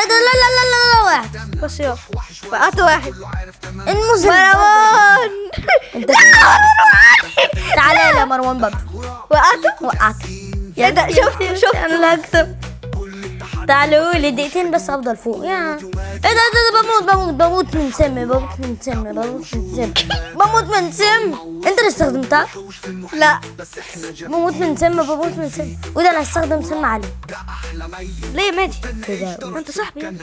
ده لا لا لا لا واحد بس يلا وقعت واحد. المذنب مروان انت تعالى يا مروان بابا. وقعته يا ده شفت انا اللي هكتب. تعالوا لي دقيقتين بس افضل فوق يا ايه ده بموت من سم انت اللي استخدمتها؟ لا بموت من سم وده انا هستخدم سم علي. ليه ماجي كده ما انت صاحبي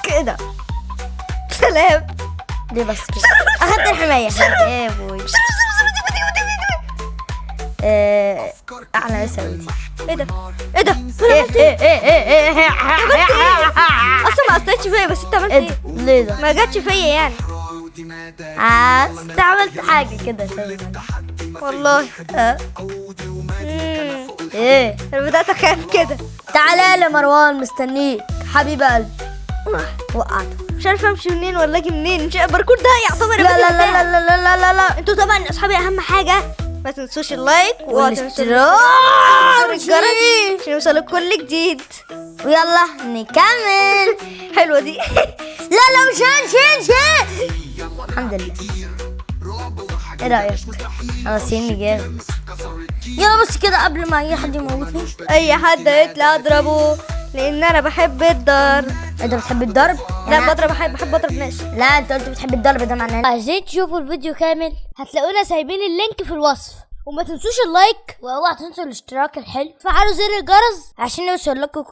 كده. سلام ليه بس كده اخدت الحماية. ايه بوي اعلى سويتي ايه ده ايه ده اصلا ما قصيتش فيا بس انت عملت ايه؟ ليه ده؟ ما جاتش فيا يعني استعملت حاجة كده والله. ايه انا بدأت اخاف كده. تعالى يا مروان مستنيك حبيب قلبي. وقعته مش عارفه امشي منين ولا اجي منين. مش الباركور ده يعتبر لا لا لا لا لا لا لا لا. انتوا طبعا اصحابي اهم حاجه ما تنسوش اللايك والاشتراك والجرس عشان يوصلك كل جديد. ويلا نكمل. حلوه دي. لا مش الحمد لله. ايه رايك؟ انا سيني جامد. يلا بس كده قبل ما اي حد يموتني. اي حد يطلع اضربه لان انا بحب الضرب. انت بتحب الضرب؟ لا بحب اضرب ناس. لا انت قلت بتحب الضرب ده معناه عايزين تشوفوا الفيديو كامل هتلاقونا سايبين اللينك في الوصف. وما تنسوش اللايك واوعى تنسوا الاشتراك الحلو. وفعلوا زر الجرس عشان يوصل لكم كل